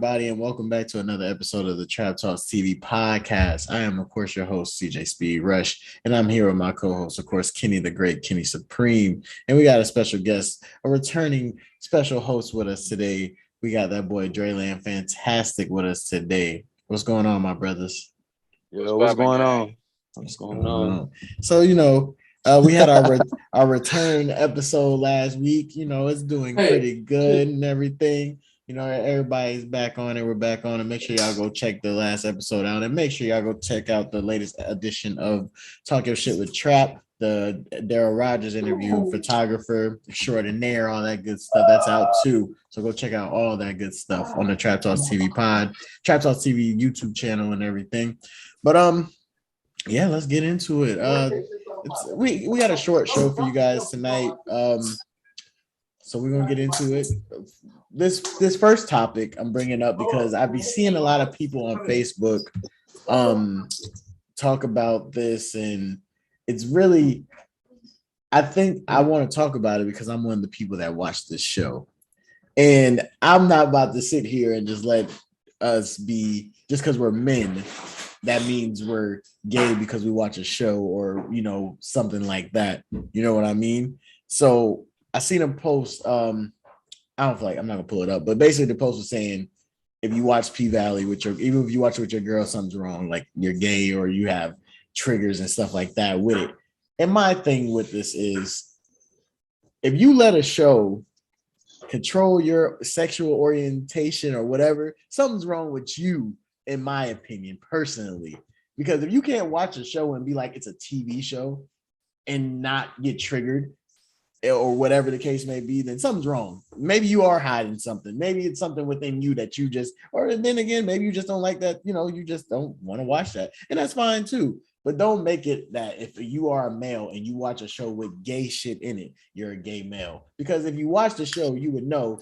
everybody, and welcome back to another episode of the Trap Talks TV podcast. I am, of course, your host, CJ Speed Rush, and I'm here with my co-host, of course, Kenny the Great, Kenny Supreme. And we got a special guest, a returning special host with us today. We got that boy, Dreland Fantastic, with us today. What's going on, my brothers? Yo, what's going on? What's going on? So, we had our return episode last week. It's doing pretty good and everything. Everybody's back on it. We're back on it. Make sure y'all go check the last episode out, and make sure y'all go check out the latest edition of Talk Your Shit with Trap, the Daryl Rogers interview, photographer extraordinaire, all that good stuff. That's out too. So go check out all that good stuff on the Trap Talks TV Trap Talks TV YouTube channel and everything. But yeah, let's get into it. We got a short show for you guys tonight. So we're gonna get into it. This first topic I'm bringing up because I've been seeing a lot of people on Facebook talk about this, and it's really, I think I want to talk about it because I'm one of the people that watch this show, and I'm not about to sit here and just let us be, just because we're men, that means we're gay because we watch a show or something like that. You know what I mean? So I seen a post. I don't feel like, I'm not gonna pull it up, but basically the post was saying, if you watch P Valley even if you watch it with your girl, something's wrong. Like you're gay or you have triggers and stuff like that with it. And my thing with this is, if you let a show control your sexual orientation or whatever, something's wrong with you, in my opinion, personally. Because if you can't watch a show and be like it's a TV show and not get triggered, or whatever the case may be, then something's wrong. Maybe you are hiding something. Maybe it's something within you that you just, or then again, maybe you just don't like that. You just don't want to watch that. And that's fine too. But don't make it that if you are a male and you watch a show with gay shit in it, you're a gay male. Because if you watch the show, you would know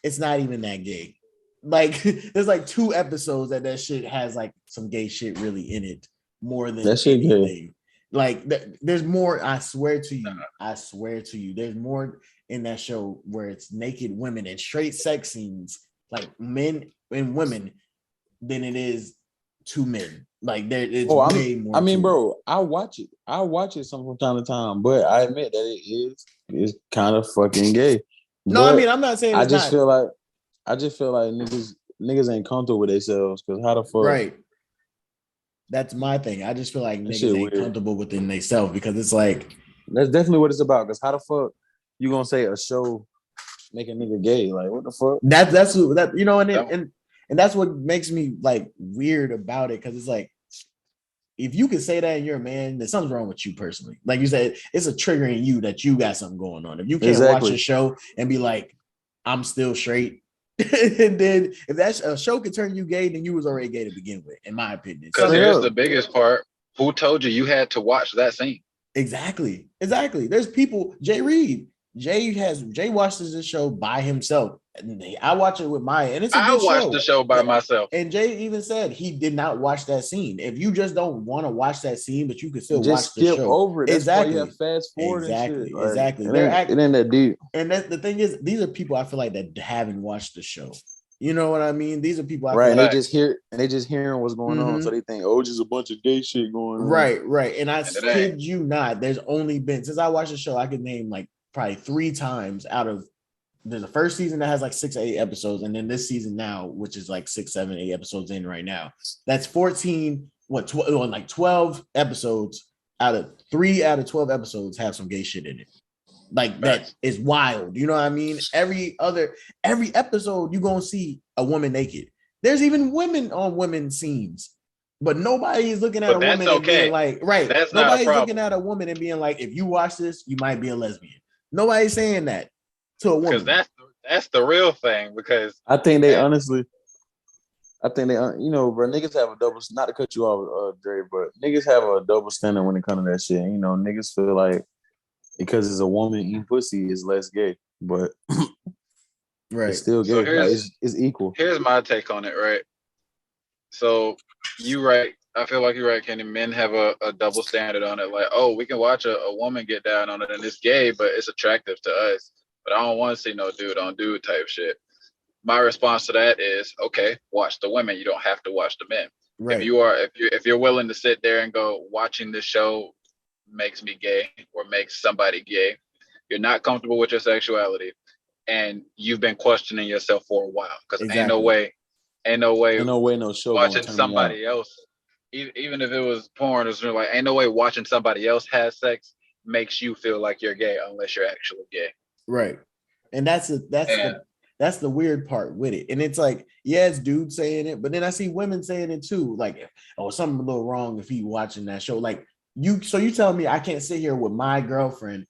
it's not even that gay. Like there's like 2 episodes that shit has like some gay shit really in it more than anything. Like there's more. I swear to you, there's more in that show where it's naked women and straight sex scenes, like men and women, than it is 2 men. Like it's way more. I mean, bro, I watch it from time to time, but I admit that it's kind of fucking gay. No, I mean, I'm not saying I just feel like niggas ain't comfortable with themselves, because how the fuck? Right. That's my thing. I just feel like niggas ain't comfortable within themselves, because it's like, that's definitely what it's about. Because how the fuck you gonna say a show make a nigga gay? Like, what the fuck? That's and that's what makes me like weird about it, because it's like, if you can say that and you're a man, then something's wrong with you personally. Like you said, it's a trigger in you that you got something going on. If you can't watch a show and be like, I'm still straight, and then if that a show could turn you gay, then you was already gay to begin with, in my opinion. Because here's the biggest part: who told you had to watch that scene? Exactly. There's people. Jay watches this show by himself. I watch it with Maya, and I watched the show by myself. And Jay even said he did not watch that scene. If you just don't want to watch that scene, but you can still watch the show, skip over it. That's exactly. Why you have fast forward. Exactly. And shit. Exactly. It ain't that deep. And the thing is, these are people I feel like that haven't watched the show. You know what I mean? These are people, right? And they just hearing what's going on, so they think, oh, just a bunch of gay shit going on. Right. And I kid you not, there's only been, since I watched the show, I could name like probably 3 times out of, there's the first season that has like 6 or 8 episodes, and then this season now, which is like 6, 7, 8 episodes in right now. That's 12 episodes. Out of 3 out of 12 episodes have some gay shit in it. Like that is wild. You know what I mean? Every episode you're gonna see a woman naked. There's even women on women scenes, but nobody is looking at a woman and being like, right. Nobody's looking at a woman and being like, if you watch this, you might be a lesbian. Nobody's saying that to a woman. Because that's the real thing. Because I think they honestly, bro, niggas have a double, not to cut you off, Dre, but niggas have a double standard when it comes to that shit. Niggas feel like because it's a woman eating pussy is less gay, but it's still gay. So it's equal. Here's my take on it, right? So you right. I feel like you're right, Kenny. Men have a double standard on it. Like, oh, we can watch a woman get down on it and it's gay, but it's attractive to us. But I don't want to see no dude on dude type shit. my response to that is, okay, watch the women. You don't have to watch the men. Right. If you're willing to sit there and go, watching this show makes me gay or makes somebody gay, you're not comfortable with your sexuality, and you've been questioning yourself for a while, because Exactly. ain't no way no show gonna watching turn me out. somebody else, even if it was porn, it's like ain't no way watching somebody else have sex makes you feel like you're gay unless you're actually gay. Right. And that's the weird part with it. And it's like, yeah, it's dudes saying it, but then I see women saying it too. Like, oh, something a little wrong if he watching that show. Like so you tell me I can't sit here with my girlfriend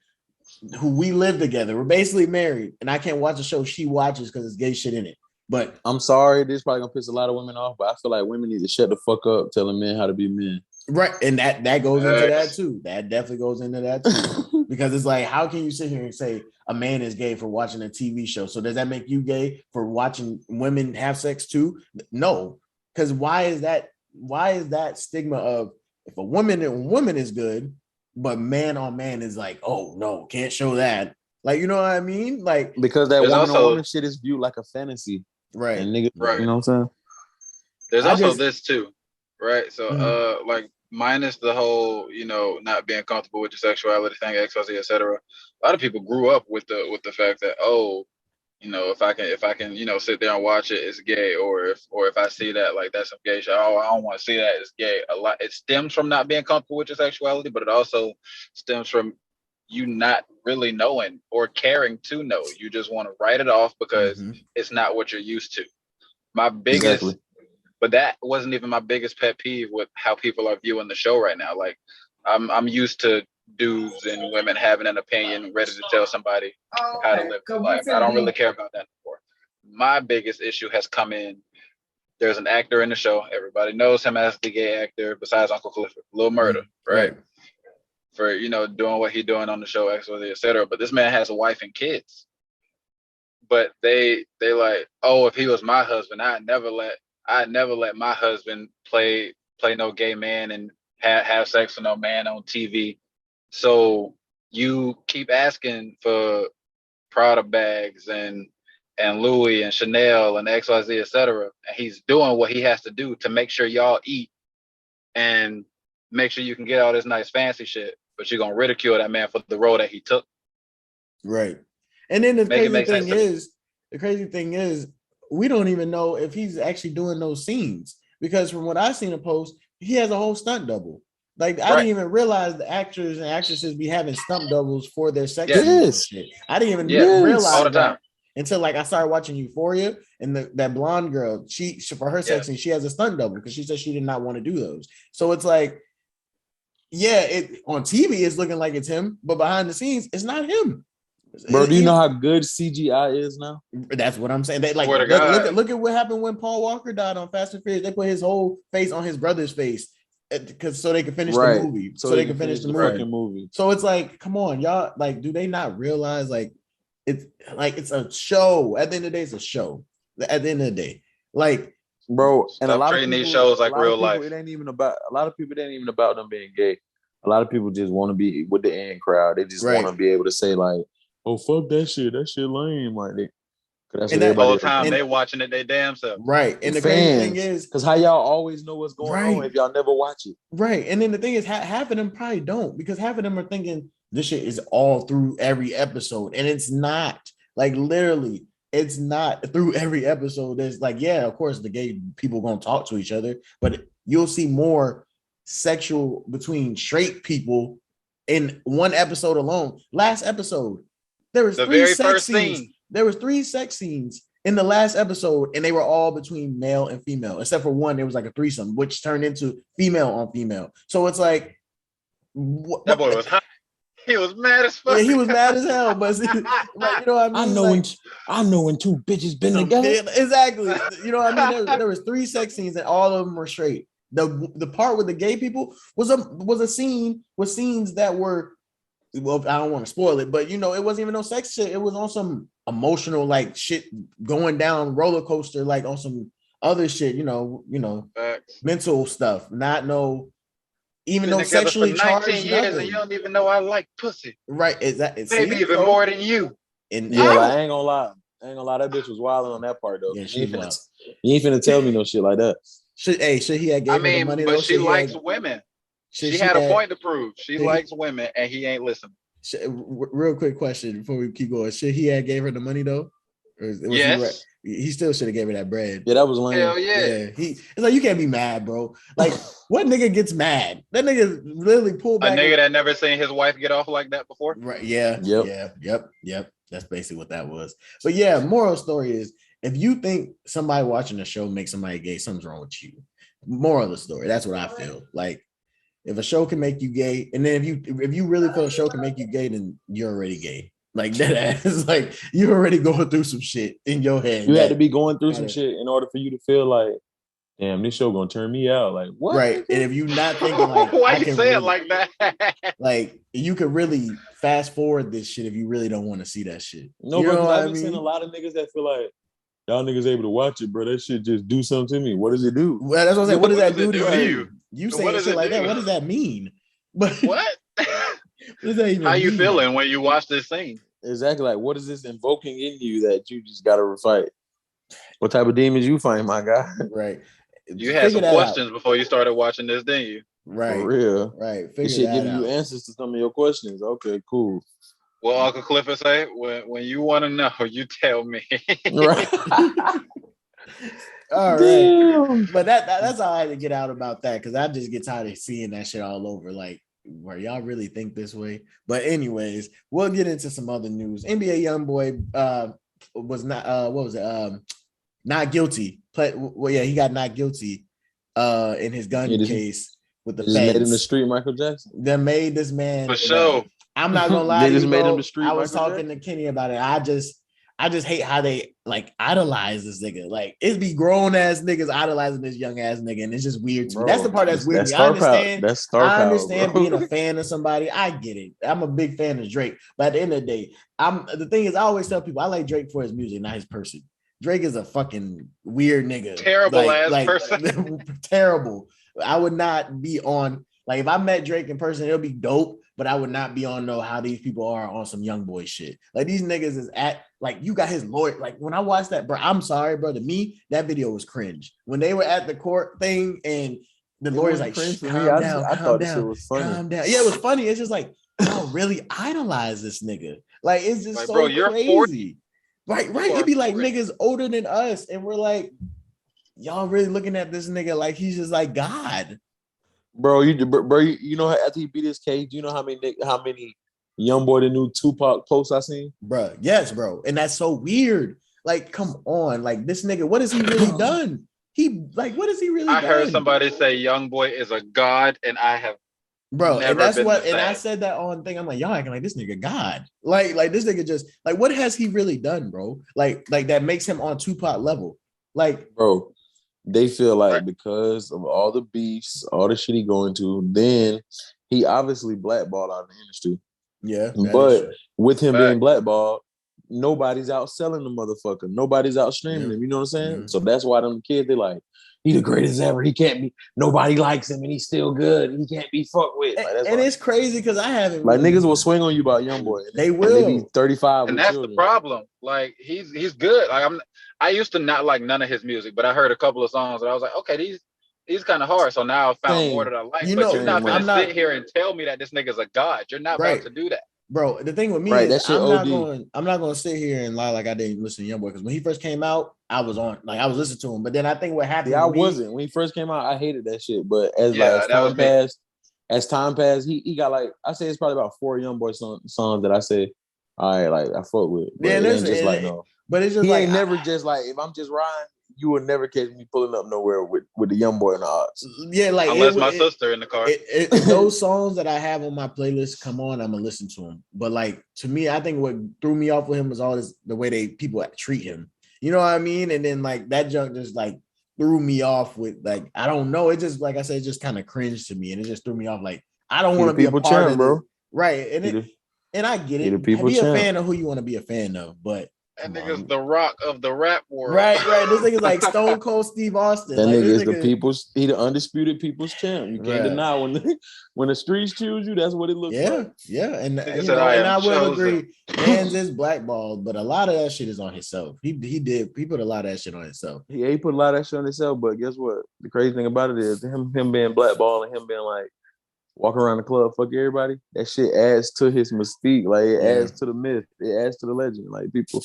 who we live together. We're basically married, and I can't watch a show she watches because it's gay shit in it. But I'm sorry, this is probably gonna piss a lot of women off, but I feel like women need to shut the fuck up telling men how to be men. right, and that goes into that too. That definitely goes into that too. Because it's like, how can you sit here and say a man is gay for watching a TV show? So does that make you gay for watching women have sex too? No, because why is that stigma of if a woman is good, but man on man is like, oh no, can't show that. Like, you know what I mean? Like, because that woman on woman shit is viewed like a fantasy. Right. And niggas, right. You know what I'm saying? There's also this too, right? So like minus the whole, not being comfortable with your sexuality thing, XYZ, etc. A lot of people grew up with the fact that, oh, if I can, sit there and watch it, it's gay, or if I see that, like, that's some gay shit, oh, I don't want to see that, it's gay. A lot, it stems from not being comfortable with your sexuality, but it also stems from you not really knowing or caring to know. You just want to write it off because it's not what you're used to. My biggest, but that wasn't even my biggest pet peeve with how people are viewing the show right now. Like, I'm used to dudes and women having an opinion, ready to tell somebody how to live their life. I don't really care about that anymore. My biggest issue has come in. There's an actor in the show. Everybody knows him as the gay actor, besides Uncle Clifford, Lil Murda, right? For doing what he's doing on the show, XYZ, etc. But this man has a wife and kids. But they like, oh, if he was my husband, I'd never let my husband play no gay man and have sex with no man on TV. So you keep asking for Prada bags and Louis and Chanel and XYZ, etc. And he's doing what he has to do to make sure y'all eat and make sure you can get all this nice fancy shit. But you're gonna ridicule that man for the role that he took. Right. And then the crazy thing is, we don't even know if he's actually doing those scenes, because from what I've seen in post, he has a whole stunt double. Like, I didn't even realize the actors and actresses be having stunt doubles for their sex scenes and shit. I didn't even realize that until, like, I started watching Euphoria, and that blonde girl, she for her sex scene, she has a stunt double because she said she did not want to do those. So it's like, it on TV it's looking like it's him, but behind the scenes it's not him. Bro, do you know how good CGI is now? That's what I'm saying. They like look at what happened when Paul Walker died on Fast and Furious. They put his whole face on his brother's face so they could finish the movie. So they could finish the movie. So it's like, come on, y'all. Like, do they not realize it's a show? At the end of the day, it's a show. At the end of the day, like, bro, and a lot of these shows like real life. It ain't even about a lot of people. It ain't even about them being gay. A lot of people just want to be with the in crowd. They just want to be able to say, like, oh, fuck that shit. That shit lame. Like, that's and that whole time they watching it they damn self. Right. And the crazy thing is, because how y'all always know what's going on if y'all never watch it. Right. And then the thing is, half of them probably don't, because half of them are thinking this shit is all through every episode. And it's not. Like, literally, it's not through every episode. There's like, yeah, of course the gay people gonna talk to each other, but you'll see more sexual between straight people in one episode alone. Last episode, there was three sex scenes. There was 3 sex scenes in the last episode, and they were all between male and female, except for one. There was like a threesome, which turned into female on female. So it's like, that boy was hot. He was mad as fuck. Yeah, he was mad as hell. But like, you know what I mean? I know when 2 bitches been together. Exactly. You know what I mean? There was 3 sex scenes, and all of them were straight. The part with the gay people was a scene with scenes that were, well, I don't want to spoil it, but it wasn't even no sex shit. It was on some emotional like shit going down roller coaster, like on some other shit, mental stuff, not no, even though sexually charged. 19 years and you don't even know I like pussy. Right. Exactly. Maybe even more than you. And I ain't gonna lie. I ain't gonna lie, that bitch was wilding on that part though. Yeah, You she was. ain't finna tell me no shit like that. Should he have gave her the money but though? she likes women. She had a point to prove. She likes women, and he ain't listening. Real quick question before we keep going: should he have gave her the money though? Or was yes. He, right? He still should have gave her that bread. Yeah, that was lame. Hell yeah. It's like you can't be mad, bro. Like what nigga gets mad? That nigga literally pulled back. A nigga that never seen his wife get off like that before. Right? Yeah. Yep. Yep. That's basically what that was. But yeah, moral story is if you think somebody watching a show makes somebody gay, something's wrong with you. Moral of the story. That's what I feel. Like if a show can make you gay, and then if you really feel a show can make you gay, then you're already gay. Like that ass, like you're already going through some shit in your head. You had to be going through some shit in order for you to feel like, damn, this show gonna turn me out. Like what? Right. And if you're not thinking like, why you say it like that? Like you could really fast forward this shit if you really don't want to see that shit. No, bro, I've been seeing a lot of niggas that feel like y'all niggas able to watch it, bro. That shit just do something to me. What does it do? Well, that's what I'm saying. What does that do to you? You saying shit like that? What does that mean? But what? What does that even How you mean? feeling when you watch this scene? Exactly. Like, what is this invoking in you that you just gotta fight? What type of demons you find, my guy? Right. You had some questions before you started watching this, didn't you? Right. For real. Right. This shit giving you answers to some of your questions. Okay, cool. Well, Uncle Clifford say, when you want to know, you tell me. Right. All right. Damn. But that's all I had to get out about that because I just get tired of seeing that shit all over. Like, where y'all really think this way? But anyways, we'll get into some other news. NBA Youngboy was not not guilty. He got not guilty in his gun case with the feds. Made him the street Michael Jackson. They made this man for sure. I'm not gonna lie to you, made bro. him the street I was Michael talking Jackson. to Kenny about it. I just hate how they like idolize this nigga. Like it be grown ass niggas idolizing this young ass nigga, and it's just weird to me. That's the part that's weird. I understand. That's star I understand power, being a fan of somebody. I get it. I'm a big fan of Drake, but at the end of the day, the thing is, I always tell people I like Drake for his music, not his person. Drake is a fucking weird nigga. Terrible person. Terrible. I would not be on. Like if I met Drake in person, it'll be dope. But I would not be on how these people are on some Youngboy shit. Like these niggas is at like you got his lawyer. Like when I watched that, bro, I'm sorry, bro. To me, that video was cringe. When they were at the court thing and the lawyer's like, calm down. I thought this shit was funny. Calm down. Yeah, it was funny. It's just like, y'all really idolize this nigga. Like it's just like, so bro, you're crazy. 40. Right. It'd be like niggas older than us, and we're like, y'all really looking at this nigga like he's just like God. Bro, you know after he beat his case, do you know how many Youngboy the new Tupac posts I seen? Bro, yes, bro. And that's so weird. Like, come on. Like this nigga, what has he really done? What has he really done? I heard somebody say Youngboy is a god, and I have and that's what and I said that on thing. I'm like, y'all acting like this nigga God. Like this nigga just like what has he really done, bro? Like that makes him on Tupac level. Like, bro. They feel like because of all the beefs, all the shit he going to, then he obviously blackballed out of the industry. Yeah. But with him being blackballed, nobody's out selling the motherfucker. Nobody's out streaming him. You know what I'm saying? Mm-hmm. So that's why them kids, they like, he the greatest ever. He can't be, nobody likes him and he's still good. He can't be fucked with. Like, and it's crazy because I haven't like niggas will swing on you about Youngboy. They will. They be 35. And that's the problem. Like he's good. Like I used to not like none of his music, but I heard a couple of songs and I was like, okay, these kind of hard. So now I found more that I like. But you're not gonna sit here and tell me that this nigga's a god. You're not about to do that. Bro, the thing with me is I'm not gonna sit here and lie like I didn't listen to Youngboy because when he first came out, I was listening to him. But then I think what happened. Yeah, I wasn't when he first came out. I hated that shit. But as time passed, he got like I say it's probably about 4 Youngboy songs that I say, all right, like I fuck with. But it ain't just like no. But it's just he ain't never just like if I'm just riding. You will never catch me pulling up nowhere with the Youngboy in the odds. Yeah, like unless my sister in the car. Those songs that I have on my playlist come on, I'm gonna listen to them. But like to me, I think what threw me off with him was all this the way people treat him. You know what I mean? And then like that junk just like threw me off with like I don't know. It just like I said, it just kind of cringed to me, and it just threw me off. Like I don't want to be a part of bro. Right? And I get it. Be a fan of who you want to be a fan of, but. That nigga's the rock of the rap world. Right. This nigga's like Stone Cold Steve Austin. That nigga is he the undisputed people's champ. You can't deny when the streets choose you, that's what it looks like. Yeah. And I will agree. Mans is blackballed, but a lot of that shit is on himself. He put a lot of that shit on himself. Yeah, he put a lot of that shit on himself, but guess what? The crazy thing about it is him being blackballed and him being like walking around the club, fuck everybody. That shit adds to his mystique. Like it adds to the myth. It adds to the legend. Like people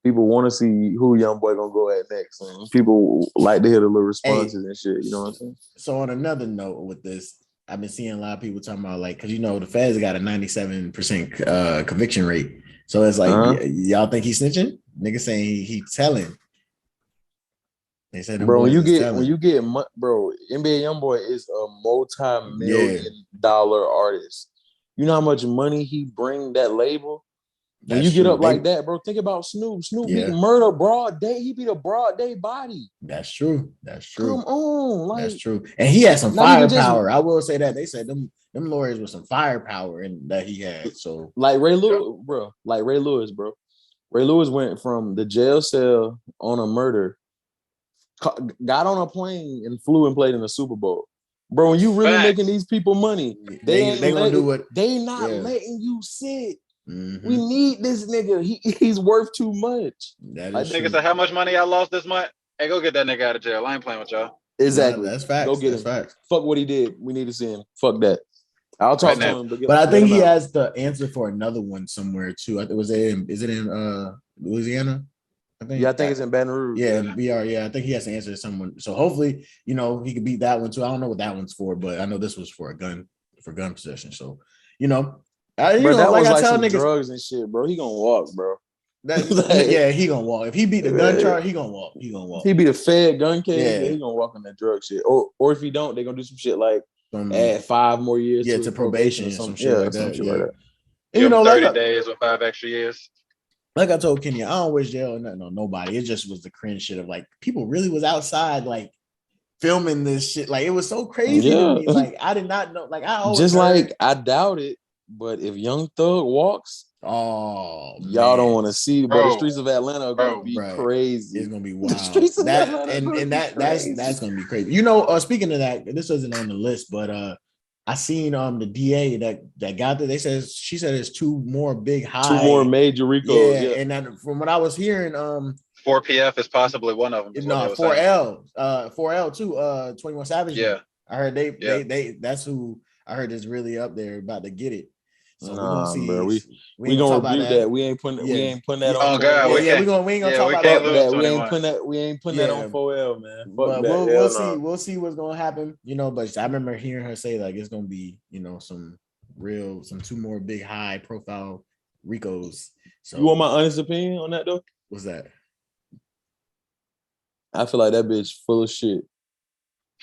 want to see who Youngboy gonna go at next, and people like to hear the little responses and shit. You know what I'm saying? So on another note with this, I've been seeing a lot of people talking about like, because the feds got a 97% conviction rate. So it's like, y'all think he's snitching? Niggas saying he telling. They said, bro, when you get bro, NBA Youngboy is a multi-million-dollar artist. You know how much money he bring that label? When you get up like that, bro, think about Snoop. Snoop beat murder broad day. He beat a broad day body. That's true. Come on, like that's true. And he had some firepower. I will say that they said them lawyers with some firepower and that he had. So like Ray Lewis, bro. Ray Lewis went from the jail cell on a murder, got on a plane and flew and played in the Super Bowl. Bro, when you really making these people money, they gonna do what they not letting you sit. Mm-hmm. We need this nigga. He's worth too much. Nigga said, how much money I lost this month? Hey, go get that nigga out of jail. I ain't playing with y'all. Exactly. That's facts. Go get him. Facts. Fuck what he did. We need to see him. Fuck that. I'll talk to him. But I think he has the answer for another one somewhere too. Is it in Louisiana? I think it's in Baton Rouge. Yeah, BR. Yeah, I think he has to answer to someone. So hopefully, he could beat that one too. I don't know what that one's for, but I know this was for gun possession. So, that was like some niggas, drugs and shit, bro. He gonna walk, bro. He gonna walk. If he beat the gun charge, he gonna walk. He beat a Fed gun case, he gonna walk on that drug shit. Or if he don't, they gonna do some shit like add 5 more years to probation or some shit like that. Shit like that. And 30 days or 5 extra years. Like I told Kenya, I don't wish jail or nothing on nobody. It just was the cringe shit of like people really was outside like filming this shit. Like it was so crazy to me. Like I did not know. Like I always just like I doubt it. But if Young Thug walks, y'all don't want to see. But the streets of Atlanta are gonna be crazy. It's gonna be wild. That's gonna be crazy. Speaking of that, this wasn't on the list, but I seen the DA that got there. She said there's 2 more big high, 2 more major RICOs. Yeah, and then from what I was hearing, 4PF is possibly one of them. No, 4L too. 21 Savage. Yeah, I heard they that's who I heard is really up there about to get it. So we're gonna see. Bro, we gonna review that. We ain't putting that on. Oh God, we ain't gonna talk about that. We ain't putting that on 4L, man. But we'll see. We'll see what's gonna happen. But I remember hearing her say like it's gonna be some 2 more big high profile Ricos. So you want my honest opinion on that though? What's that? I feel like that bitch full of shit.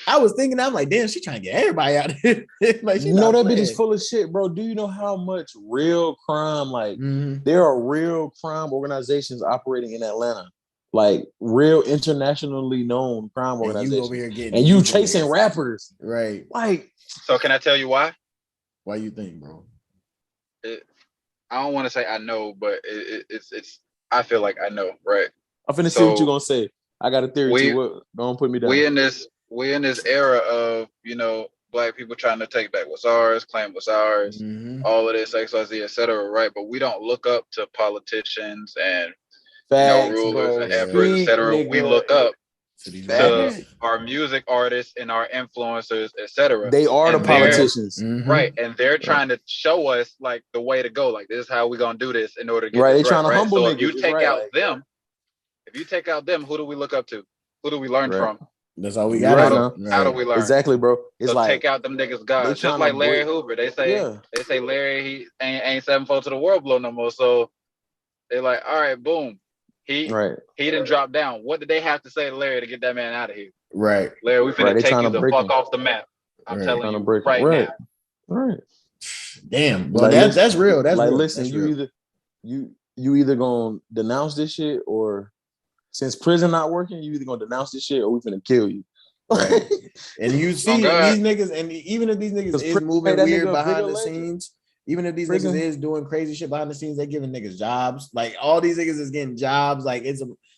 I was thinking, I'm like, damn, she trying to get everybody out of here. Like, that bitch is full of shit, bro. Do you know how much real crime, there are real crime organizations operating in Atlanta, like real internationally known crime organizations, and you chasing rappers, right? Like, so can I tell you why? Why you think, bro? I don't want to say I know, but it's. I feel like I know, right? I'm finna see what you gonna say. I got a theory too. Don't put me down. We in this era of, Black people trying to take back what's ours, claim what's ours, all of this, XYZ, et cetera, right? But we don't look up to politicians and rulers and emperors, et cetera. We look up to our music artists and our influencers, et cetera. They are the politicians. Right. And they're trying to show us like the way to go. Like, this is how we're gonna do this in order to get right. They're trying to humble so niggas. if you take out them, who do we look up to? Who do we learn from? That's all we got right now. How do we learn? Exactly, bro. It's so take out them niggas, guys. Just like Larry Hoover. They say Larry, he ain't 7-4 to the world blow no more. So they're like, all right, boom. He didn't drop down. What did they have to say to Larry to get that man out of here? Right. Larry, we finna take you the fuck off the map. I'm telling you right now. Right. Damn. Well, that's real. That's like, real. listen, you either gonna denounce this shit, or since prison not working, you either gonna denounce this shit or we finna kill you. Right. And you see these niggas, and even if these niggas is moving weird behind the scenes, even if these niggas is doing crazy shit behind the scenes, they giving niggas jobs. Like all these niggas is getting jobs. Like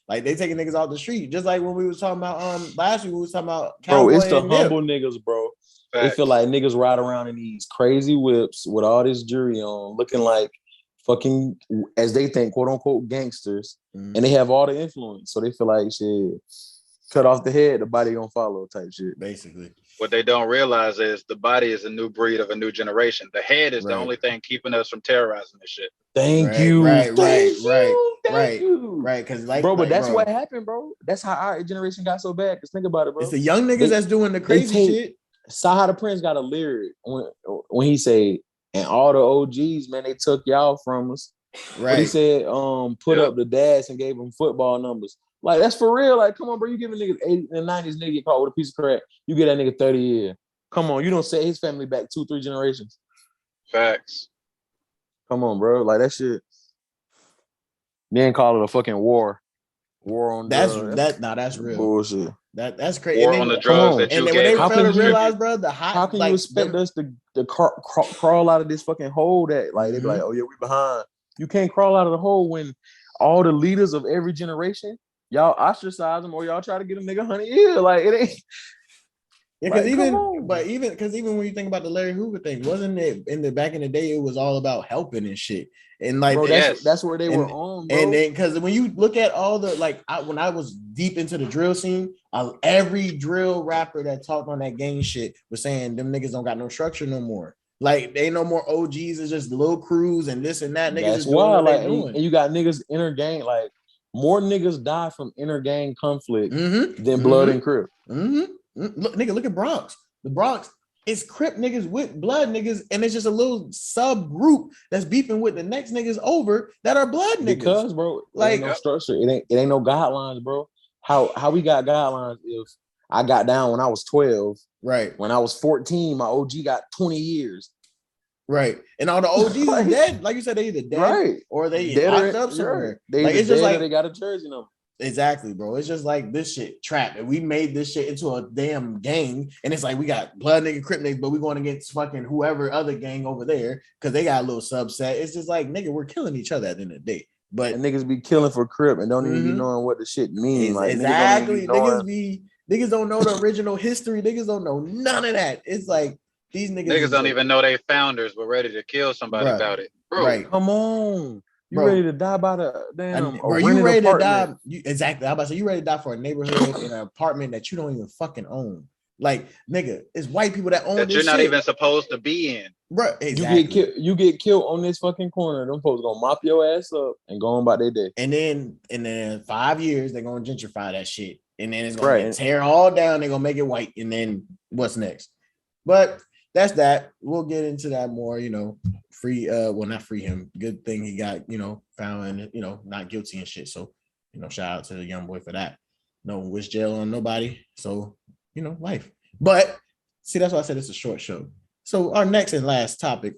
like they taking niggas off the street. Just like when we was talking about last week, we was talking about Cowboy, bro. It's the humble niggas, bro. Facts. They feel like niggas ride around in these crazy whips with all this jewelry on, looking like fucking, as they think, quote unquote gangsters, and they have all the influence. So they feel like shit, cut off the head, the body gonna follow type shit. Basically. What they don't realize is the body is a new breed of a new generation. The head is the only thing keeping us from terrorizing this shit. Thank you. Right. Because like, bro, but that's what happened, bro. That's how our generation got so bad. Because think about it, bro. It's the young niggas that's doing the crazy shit. Saha the Prince got a lyric when he said, and all the OGs, man, they took y'all from us. Right. But he said, put up the dads and gave them football numbers. Like, that's for real. Like, come on, bro. You give a nigga 80s and 90s nigga get caught with a piece of crack. You get that nigga 30 years. Come on. You don't set his family back 2-3 generations. Facts. Come on, bro. Like, that shit. Then call it a fucking war. War on drugs. That's real. Bullshit. That's crazy. War on the drugs that you gave. How can you realize, bro, how can you expect us to crawl out of this fucking hole that, like, they be like, oh, yeah, we behind. You can't crawl out of the hole when all the leaders of every generation, y'all ostracize them or y'all try to get a nigga 100 years. Like, it ain't. Yeah, because even when you think about the Larry Hoover thing, wasn't it back in the day, it was all about helping and shit. And like, bro, that's where they were on, bro. And then because when you look at all the when I was deep into the drill scene, every drill rapper that talked on that gang shit was saying them niggas don't got no structure no more. Like, they no more OGs, it's just little crews and this and that. Niggas that's why, like, and you got niggas inner gang, like, more niggas die from inner gang conflict than blood and Crip. Look at Bronx. The Bronx is Crip niggas with blood niggas, and it's just a little subgroup that's beefing with the next niggas over that are blood niggas. Because, bro, like, ain't no structure. It ain't no guidelines, bro. How we got guidelines if I got down when I was 12. Right. When I was 14, my OG got 20 years. Right. And all the OGs are dead. Like you said, they either dead or they locked up somewhere. It's just like they got a jersey number. Exactly, bro. It's just like this shit trap. And we made this shit into a damn gang. And it's like we got blood nigga, Crip nigga, but we going against fucking whoever other gang over there because they got a little subset. It's just like, nigga, we're killing each other at the end of the day. But and niggas be killing for Crip and don't even be knowing what the shit means. Like, exactly. Niggas don't know the original history. Niggas don't know none of that. It's like these niggas don't even know they founders were ready to kill somebody about it. Bro, right. Come on. You ready to die by the damn? Bro, you ready to die? Exactly. I'm about to say you ready to die for a neighborhood in an apartment that you don't even fucking own. Like, nigga, it's white people that own that this you're not shit. even supposed to be in. Bro, exactly. You get killed on this fucking corner. Them folks gonna mop your ass up and go on about their day. And then in 5 years they're gonna gentrify that shit, and then it's gonna tear all down. They're gonna make it white, and then what's next? But that's that. We'll get into that more. Free. Well, not free him. Good thing he got found not guilty and shit. So shout out to the Youngboy for that. No wish jail on nobody. So life. But see, that's why I said it's a short show. So our next and last topic,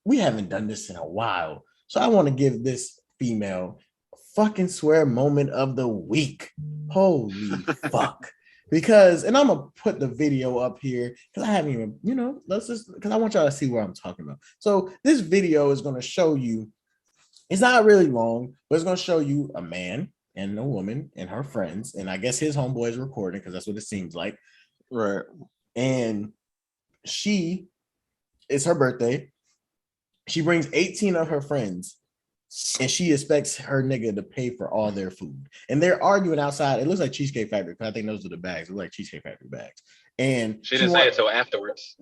we haven't done this in a while. So I want to give this female a fucking swear moment of the week. Holy fuck. Because, and I'm going to put the video up here because I haven't even, because I want y'all to see what I'm talking about. So this video is going to show you, it's not really long, but it's going to show you a man and a woman and her friends. And I guess his homeboy is recording because that's what it seems like. Right. And it's her birthday. She brings 18 of her friends. And she expects her nigga to pay for all their food. And they're arguing outside. It looks like Cheesecake Factory, because I think those are the bags. They look like Cheesecake Factory bags. And she didn't say it till afterwards.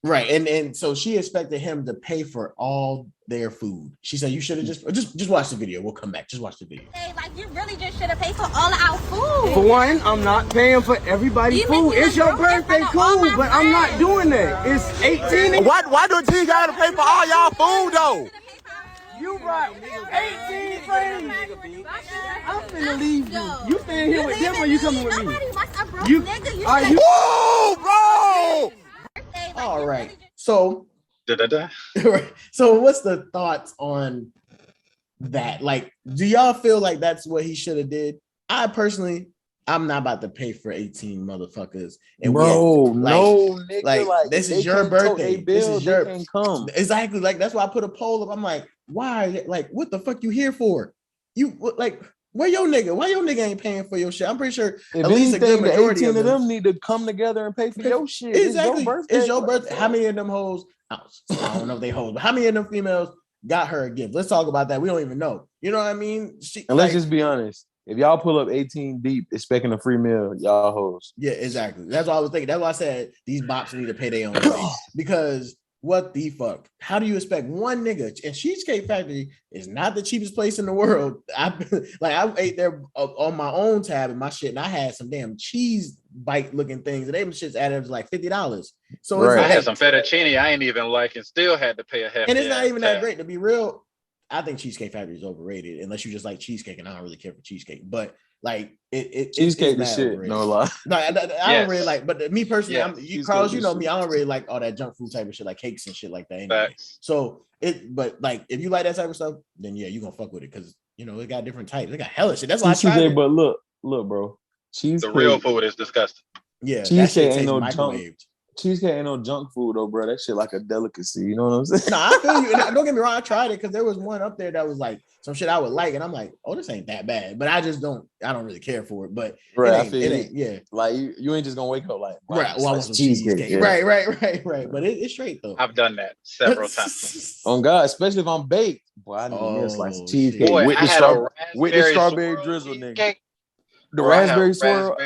Right. And so she expected him to pay for all their food. She said, you should have just watch the video. We'll come back. Just watch the video. Hey, like, you really just should have paid for all of our food. For one, I'm not paying for everybody's food. It's your birthday, cool, but I'm not doing that. It's 18. Why do T gotta pay for all y'all food though? You brought 18 friends. I'm finna leave you. You staying here with them or you coming with me? Are you? Whoa, bro! All right. So, so what's the thoughts on that? Like, do y'all feel like that's what he should have did? I personally, I'm not about to pay for 18 motherfuckers. And nigga, like this is your birthday. This is your come. Exactly. Like, that's why I put a poll up. I'm like, why? Like, what the fuck you here for? You like, where your nigga? Why your nigga ain't paying for your shit? I'm pretty sure at least a good majority of them need to come together and pay for your shit. Exactly. It's your birthday. Like, how many of them hoes? I don't know if they hoes, but how many of them females got her a gift. Let's talk about that. We don't even know. You know what I mean? And let's just be honest. If y'all pull up 18 deep expecting a free meal, y'all hoes. Yeah, exactly. That's what I was thinking. That's why I said these bops need to pay their own way. Because what the fuck? How do you expect one nigga? And Cheesecake Factory is not the cheapest place in the world. I ate there on my own tab and my shit, and I had some damn cheese bite looking things, and them shits added up to like $50. So I had some fettuccine I ain't even like, and still had to pay a half. And it's not even that great, to be real. I think Cheesecake Factory is overrated, unless you just like cheesecake, and I don't really care for cheesecake. But like cheesecake is shit. Overrated. No lie. No, I don't really like. But me personally, Carlos, you know me, I don't really like all that junk food type of shit, like cakes and shit like that. Anyway. So but like if you like that type of stuff, then yeah, you gonna fuck with it because you know it got different types. It got hella shit. That's why I tried it. But look, bro, cheesecake. The real food is disgusting. Yeah, cheesecake ain't no junk. Cheesecake ain't no junk food though, bro. That shit like a delicacy. You know what I'm saying? No, I feel you. And don't get me wrong, I tried it because there was one up there that was like some shit I would like, and I'm like, oh, this ain't that bad. But I don't really care for it. But right, it ain't, yeah. Like you ain't just gonna wake up like, right. Well, I want some cheesecake. Yeah. Right. But it's straight though. I've done that several times. On God, especially if I'm baked. Boy, I need me a slice of cheesecake boy, with the strawberry drizzle, nigga. The raspberry swirl.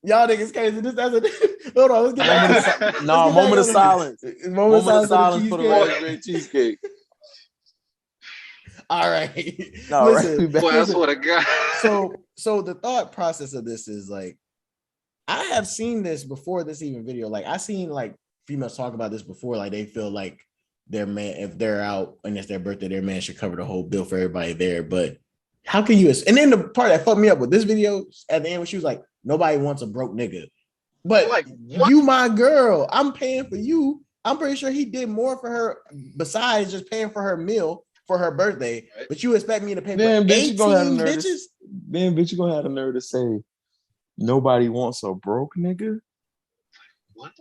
Y'all niggas crazy. Hold on, let's get back to moment of silence. Moment of silence for the raspberry cheesecake. All right. Listen, boy, that's what I got. So the thought process of this is like, I have seen this before this even video. Like I seen like females talk about this before. Like they feel like their man, if they're out and it's their birthday, their man should cover the whole bill for everybody there. But how can you? And then the part that fucked me up with this video at the end when she was like, nobody wants a broke nigga. But like, you my girl. I'm paying for you. I'm pretty sure he did more for her besides just paying for her meal for her birthday. But you expect me to pay for 18 bitches? Then bitch, you gonna have the nerve to say nobody wants a broke nigga? What?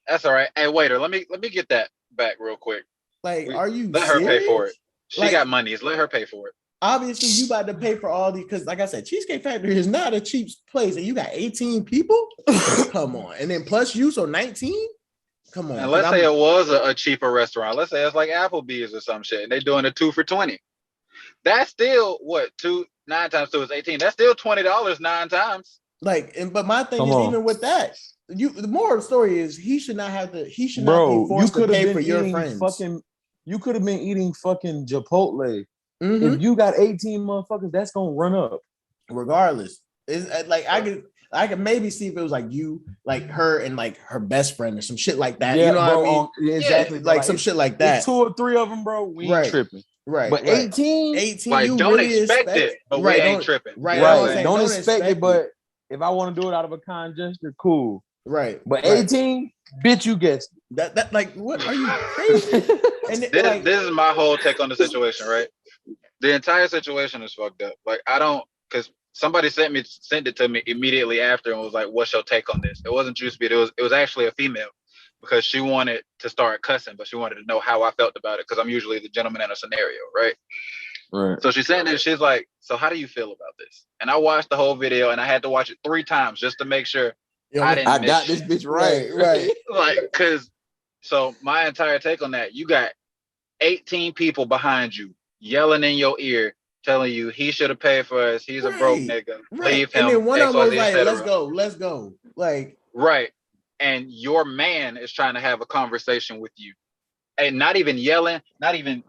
That's all right. Hey, waiter, let me get that back real quick. Like, are you let serious? her pay for it? She got money. Let her pay for it. Obviously, you about to pay for all these because, like I said, Cheesecake Factory is not a cheap place, and you got 18 people. Come on, and then plus you, so 19. Come on. And let's say it was a cheaper restaurant. Let's say it's like Applebee's or some shit, and they're doing a 2 for $20. That's still what 9 times 2 is 18. That's still $20 9 times. Like, but my thing is, even with that, the moral of the story is he should not have to. He should not be forced to pay for your friends. You could have been eating fucking Chipotle. Mm-hmm. If you got 18 motherfuckers, that's gonna run up. Regardless, it's like I could maybe see if it was like you, like her, and like her best friend or some shit like that. Yeah, you know bro, what I mean? Exactly, yeah, like some shit like that. 2 or 3 of them, bro. We ain't tripping. Right, but 18, like, you don't really expect it, but we ain't tripping. Right, don't expect it. But if I want to do it out of a kind gesture, cool. Right, but 18, bitch, you guessed that. Like, what are you crazy? And this is my whole take on the situation, right? The entire situation is fucked up. Like, I don't, because somebody sent it to me immediately after and was like, "What's your take on this?" It wasn't Juice Beat. It was actually a female because she wanted to start cussing, but she wanted to know how I felt about it because I'm usually the gentleman in a scenario, right? Right. So she sent it. She's like, "So how do you feel about this?" And I watched the whole video and I had to watch it 3 times just to make sure I got this bitch right. Like, because so my entire take on that, you got 18 people behind you yelling in your ear, telling you he should have paid for us. He's a broke nigga. Leave him. And then one of them was like, let's go. Like, right. And your man is trying to have a conversation with you. And not even yelling, not even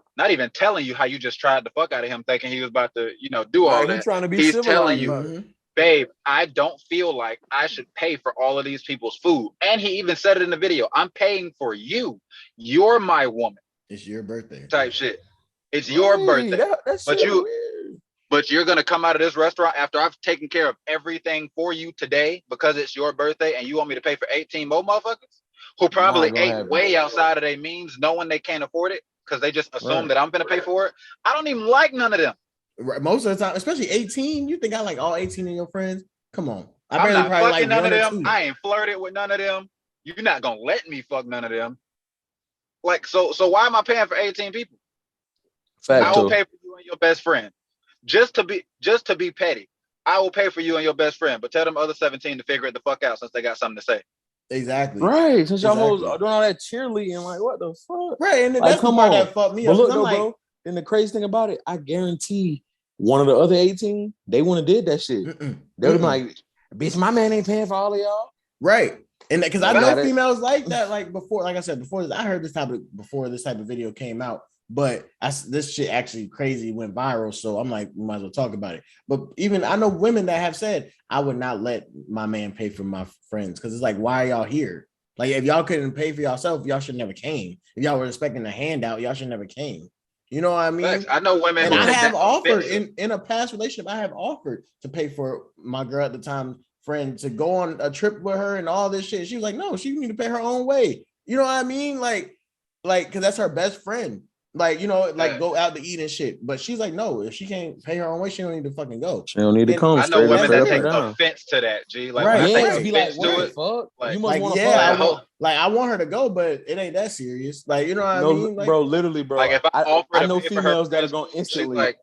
telling you how you just tried the fuck out of him, thinking he was about to, do all that. He's telling you, babe, I don't feel like I should pay for all of these people's food. And he even said it in the video. I'm paying for you. You're my woman. It's your birthday. Type shit. It's your birthday. But you're gonna come out of this restaurant after I've taken care of everything for you today because it's your birthday and you want me to pay for 18 more motherfuckers who probably ate way outside of their means knowing they can't afford it because they just assume that I'm gonna pay for it. I don't even like none of them. Right. Most of the time, especially 18, you think I like all 18 of your friends? Come on. I'm not fucking like none of them. I ain't flirted with none of them. You're not gonna let me fuck none of them. Like, so why am I paying for 18 people? I will pay for you and your best friend. Just to be petty. I will pay for you and your best friend, but tell them other 17 to figure it the fuck out since they got something to say. Exactly. Right. Since y'all hoes are doing all that cheerleading, like what the fuck? Right, and like, that's the part that fucked me but up. look, I'm though, like, bro. And the crazy thing about it, I guarantee one of the other 18, they wouldn't have did that shit. They would have been like, bitch, my man ain't paying for all of y'all. Right. And because I know it. females like that, like before, like I said, before this, I heard this topic before this type of video came out, but this shit actually crazy went viral. So I'm like, we might as well talk about it. But even I know women that have said, I would not let my man pay for my friends because it's like, why are y'all here? Like, if y'all couldn't pay for yourself, y'all should never came. If y'all were expecting a handout, y'all should never came. You know what I mean? I know women, and I have offered in a past relationship. I have offered to pay for my girl at the time friend to go on a trip with her and all this shit. She was like, no, she need to pay her own way. You know what I mean? Like, because that's her best friend. Like, you know, like go out to eat and shit. But she's like, no, if she can't pay her own way, she don't need to fucking go. She don't need to come. I know women that take offense to that, G. Like, right, when I right. take Be offense like, to it, fuck? like, You must want to I want her to go, but it ain't that serious. Like, you know what I mean? Like, bro, literally, bro. Like, if I offer I to know pay for females her that are friends, going instantly like,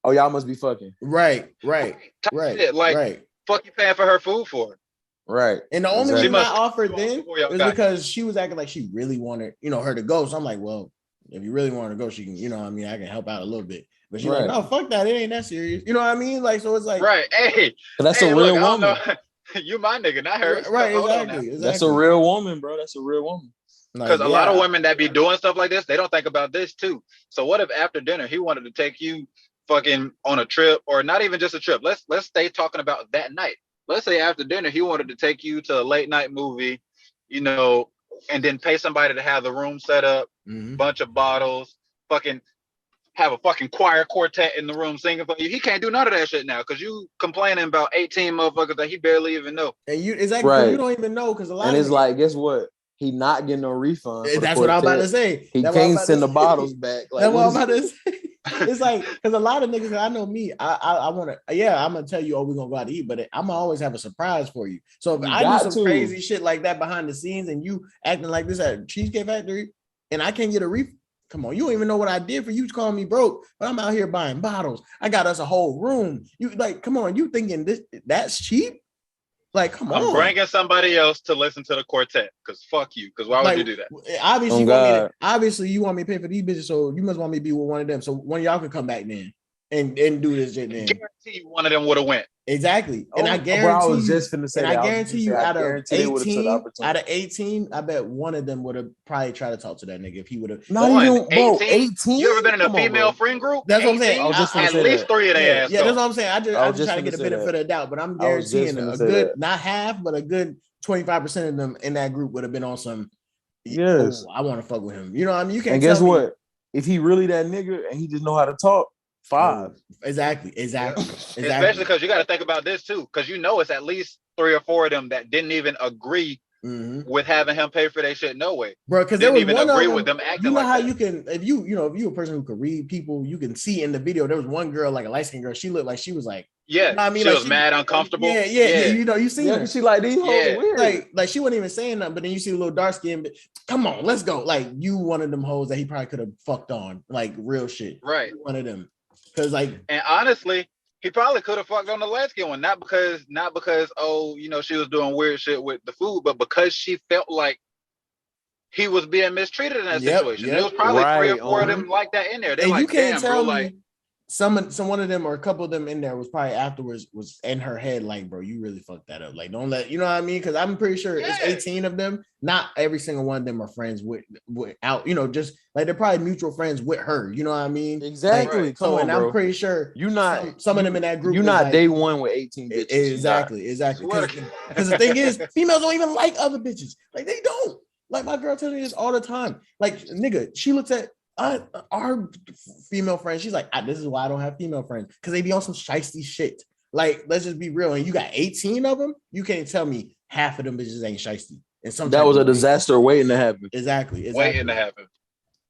oh, y'all must be fucking. Right. Shit, like, right. Fuck you paying for her food for? Right. And the only reason I offered then is because she was acting like she really wanted, you know, her to go. So I'm like, well, if you really want her to go, she can, you know what I mean? I can help out a little bit. But she's like, no, fuck that. It ain't that serious. You know what I mean? Like, so it's like, right. Hey, that's a real woman. You my nigga, not her. Right, exactly. That's a real woman, bro. That's a real woman. Because a lot of women that be doing stuff like this, they don't think about this too. So what if after dinner he wanted to take you fucking on a trip, or not even just a trip? Let's stay talking about that night. Let's say after dinner he wanted to take you to a late night movie, you know, and then pay somebody to have the room set up, bunch of bottles, fucking have a fucking choir quartet in the room singing for you. He can't do none of that shit now because you complaining about 18 motherfuckers that he barely even know. And you you don't even know because a lot and of it's like, guess what? He not getting no refund. That's what I'm about to say. He can't send the bottles back. Like, that's what I'm about to say. It's like, because a lot of niggas, I know me, I want to, I'm going to tell you, oh, we're going to go out to eat, but I'm going to always have a surprise for you. So if I do some crazy shit like that behind the scenes and you acting like this at Cheesecake Factory and I can't get a refund, come on, you don't even know what I did for you to call me broke, but I'm out here buying bottles. I got us a whole room. You like, come on, you thinking that's cheap? Like, come on. I'm bringing somebody else to listen to the quartet because fuck you. Because why would you do that? Obviously, you want me to pay for these bitches, so you must want me to be with one of them. So one of y'all could come back then and do this shit then. I guarantee you one of them would have went. Exactly. And I guarantee I was just finna say I guarantee you out of 18, I bet one of them would have probably tried to talk to that nigga if he would have. Not even 18. You ever been in a female friend group? That's what I'm saying. At least 3 of their ass. Yeah, that's what I'm saying. I just try to get a benefit of the doubt, but I'm guaranteeing a good, not half, but a good 25% of them in that group would have been on some. Yes, I want to fuck with him. You know what I mean? You can't. And guess what? If he really that nigga and he just know how to talk, 5. Exactly. Especially because you got to think about this too, because you know it's at least 3 or 4 of them that didn't even agree with having him pay for their shit. No way, bro. Because they didn't even agree with them acting. You know like how that. you can, if you're a person who can read people, you can see in the video. There was one girl, like a light skinned girl. She looked like she was like, yeah, you know what I mean, she was mad uncomfortable. Yeah. You know, you see her. She like these hoes weird. Like she wasn't even saying nothing, but then you see a little dark skin. Come on, let's go. Like you one of them hoes that he probably could have fucked on, like real shit. Right, one of them. Because and honestly, he probably could have fucked on the light skin one, not because oh, you know, she was doing weird shit with the food, but because she felt like he was being mistreated in that situation. There was probably 3 or 4 of them like that in there. They're like, you can't tell me. Like, some one of them or a couple of them in there was probably afterwards was in her head like, bro, you really fucked that up. Like, don't let, you know what I mean? Because I'm pretty sure it's 18 of them. Not every single one of them are friends with out, you know, just like they're probably mutual friends with her. You know what I mean? Exactly. Like, so, and I'm pretty sure you're not some of them in that group. You're not like, day one with 18 bitches. Exactly. Because the thing is, females don't even like other bitches. Like they don't. Like my girl tells me this all the time. Like, nigga, she looks at our female friends, she's like, this is why I don't have female friends, because they be on some shiesty shit. Like, let's just be real. And you got 18 of them, you can't tell me half of them bitches ain't shiesty. And that was a disaster waiting to happen. Exactly. Waiting to happen.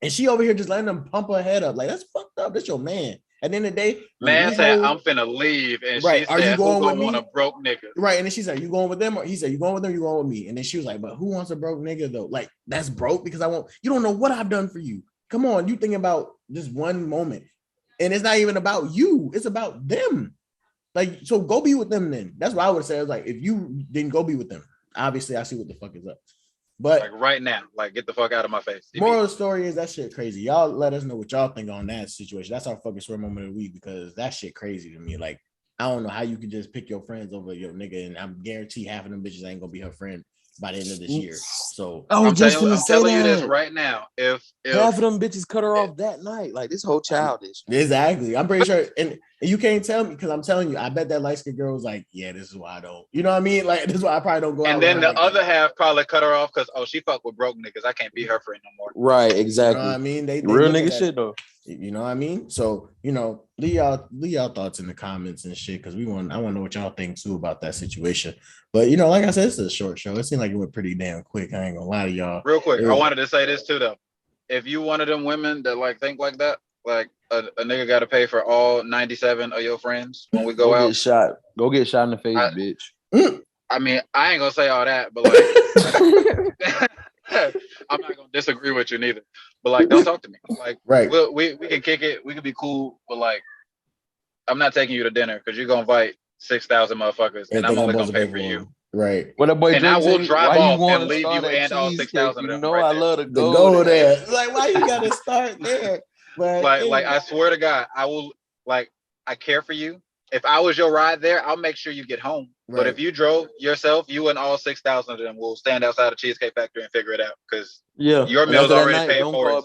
And she over here just letting them pump her head up. Like, that's fucked up. That's your man. At the end of the day, man said, I'm finna leave. And she said, are you going with me? A broke nigga. Right. And then she said, you going with them? Or he said, you going with them? You going with me? And then she was like, but who wants a broke nigga though? Like, that's broke because you don't know what I've done for you. Come on, you think about just one moment. And it's not even about you, it's about them. Like, so go be with them then. That's what I would say. I was like, if you didn't go be with them, obviously I see what the fuck is up. But like right now, like get the fuck out of my face. Moral of the story is that shit crazy. Y'all let us know what y'all think on that situation. That's our fucking swear moment of the week because that shit crazy to me. Like, I don't know how you could just pick your friends over your nigga, and I'm guarantee half of them bitches ain't gonna be her friend by the end of this year. So I'm telling you this right now. If half of them bitches cut her off that night, like this whole childish. Exactly. I'm pretty sure, and you can't tell me because I'm telling you, I bet that light skinned girl was like, yeah, this is why I don't. You know what I mean? Like, this is why I probably don't go out. And then the other half probably cut her off because she fuck with broke niggas. I can't be her friend no more. Right, exactly. You know what I mean? They real nigga shit though. You know what I mean? So, leave y'all thoughts in the comments and shit because I want to know what y'all think too about that situation. But like I said, it's a short show. It seemed like it went pretty damn quick. I ain't gonna lie to y'all. Real quick, I wanted to say this too though. If you one of them women that like think like that, like a nigga got to pay for all 97 of your friends when we go out. Get shot. Go get shot in the face, bitch. I mean, I ain't gonna say all that, but like, I'm not gonna disagree with you neither. But like, don't talk to me. Like, right? We can kick it. We can be cool, but like, I'm not taking you to dinner because you're gonna invite 6,000 motherfuckers, and I'm only gonna pay for you. Right. What a boy and I will drive off and leave you and all 6,000 of them. You know, I love to go there. Like, why you gotta start there? But like, I swear to God, I will. Like, I care for you. If I was your ride there, I'll make sure you get home. Right. But if you drove yourself, you and all 6,000 of them will stand outside the Cheesecake Factory and figure it out because your meal's already paid for.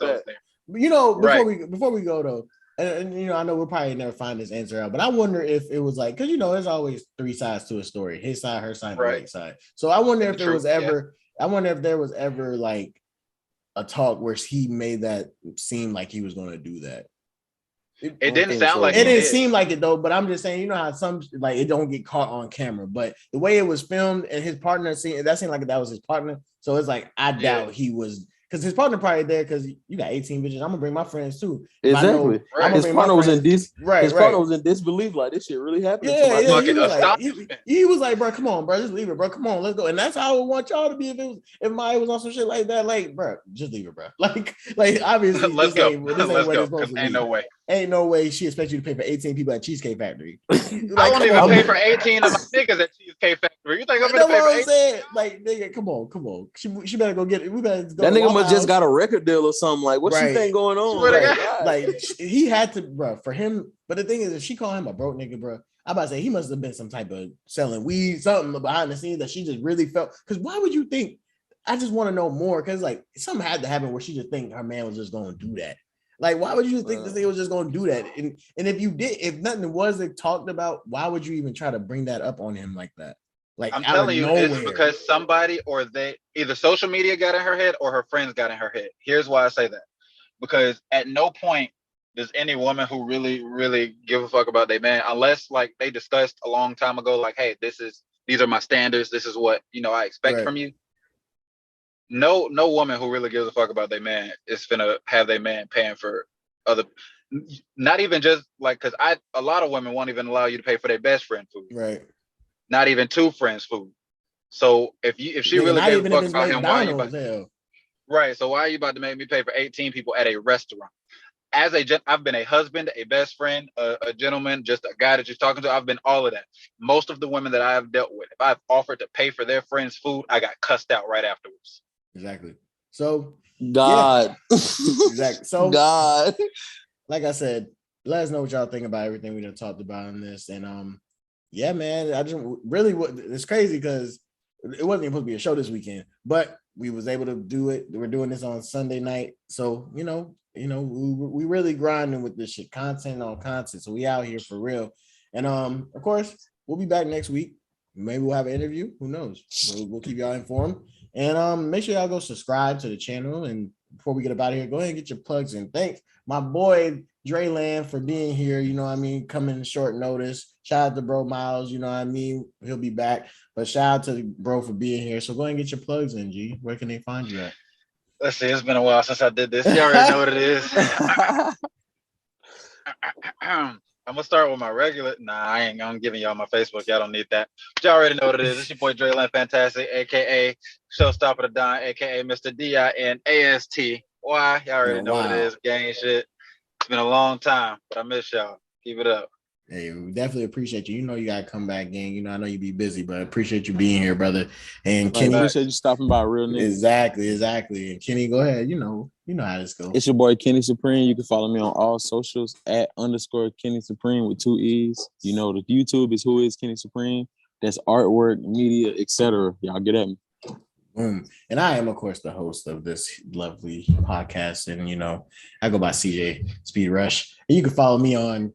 Before we go though, and I know we'll probably never find this answer out, but I wonder if it was like, because there's always three sides to a story: his side, her side, and the side. So I wonder if there was ever, I wonder if there was ever like a talk where he made that seem like he was going to do that. It didn't sound like it didn't seem like it though, but I'm just saying, how some like it don't get caught on camera, but the way it was filmed and his partner seemed like that was his partner. So it's like I doubt he was, because his partner probably there because you got 18 bitches. I'm gonna bring my friends too. Exactly. His partner was in partner was in disbelief, like this shit really happened. He was like, bro, come on, bro, just leave it, bro. Come on, let's go. And that's how I would want y'all to be if Maya was on some shit like that. Like, bro, just leave it, bro. Like obviously, let's go. Ain't no way she expects you to pay for 18 people at Cheesecake Factory. I won't even pay for 18 of my niggas at Cheesecake Factory. You think I'm gonna pay for 18? Like, nigga, come on. She better go get it. We better go. That nigga must just got a record deal or something. Like, what you think going on? Like, he had to, bro, for him. But the thing is, if she called him a broke nigga, bro, I'm about to say he must have been some type of selling weed, something behind the scenes that she just really felt. Because why would you think? I just want to know more. Because like something had to happen where she just think her man was just going to do that. Like, why would you think this nigga was just going to do that? And if nothing was talked about, why would you even try to bring that up on him like that? Like, I'm telling you, it's because somebody or they either social media got in her head or her friends got in her head. Here's why I say that. Because at no point does any woman who really, really give a fuck about their man, unless like they discussed a long time ago, like, hey, these are my standards. This is what, I expect from you. No woman who really gives a fuck about their man is finna have their man paying for other, not even just like, because a lot of women won't even allow you to pay for their best friend food. Right. Not even two friends food. So if she really gave a fuck about him, why are you about right? So why are you about to make me pay for 18 people at a restaurant? I've been a husband, a best friend, a gentleman, just a guy that you're talking to. I've been all of that. Most of the women that I have dealt with, if I've offered to pay for their friends' food, I got cussed out right afterwards. Exactly. So God. Yeah. Exactly. So God. Like I said, let us know what y'all think about everything we done talked about in this. And yeah, man, I just really it's crazy because it wasn't even supposed to be a show this weekend, but we was able to do it. We're doing this on Sunday night. So, we really grinding with this shit, content on content. So we out here for real. And of course, we'll be back next week. Maybe we'll have an interview. Who knows? We'll keep y'all informed. And make sure y'all go subscribe to the channel. And before we get up out of here, go ahead and get your plugs in. Thanks, my boy Dre Land, for being here. Coming short notice. Shout out to Bro Miles. He'll be back. But shout out to Bro for being here. So go ahead and get your plugs in, G. Where can they find you at? Let's see. It's been a while since I did this. You already know what it is. I'm gonna start with my regular. I'm giving y'all my Facebook. Y'all don't need that. But y'all already know what it is. It's your boy Dre Land Fantastic, aka Showstopper the Don, aka Mr. DINAST. Why? Y'all already know what it is. Gang shit. It's been a long time, but I miss y'all. Keep it up. Hey, we definitely appreciate you. You know you gotta come back, gang. You know, I know you be busy, but I appreciate you being here, brother. And Like, Kenny, appreciate you stopping by, real nigga. exactly. And Kenny, go ahead. You know how this goes. It's your boy Kenny Supreme. You can follow me on all socials at _Kenny Supreme with 2 E's. You know, the YouTube is Who Is Kenny Supreme. That's artwork, media, etc. Y'all get at me. Boom. And I am, of course, the host of this lovely podcast. And, you know, I go by CJ Speed Rush. And you can follow me on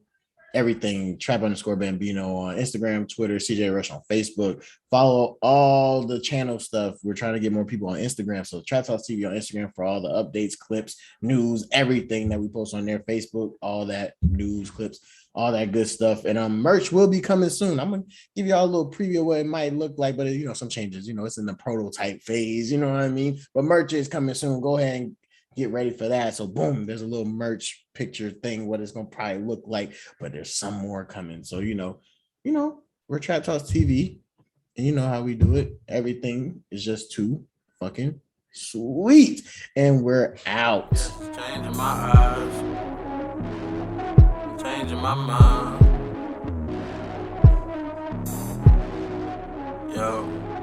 everything, Trap_Bambino on Instagram, Twitter, CJ Rush on Facebook. Follow all the channel stuff. We're trying to get more people on Instagram. So Trap Talk TV on Instagram for all the updates, clips, news, everything that we post on there. Facebook, all that news, clips, all that good stuff. And merch will be coming soon. I'm gonna give y'all a little preview of what it might look like, but you know, some changes. You know, it's in the prototype phase. You know what I mean? But merch is coming soon. Go ahead and get ready for that. So boom, there's a little merch picture thing, what it's gonna probably look like, but there's some more coming. So you know, we're Trap Talk TV, and you know how we do it. Everything is just too fucking sweet, and we're out. Changing my eyes, changing my mind. Yo.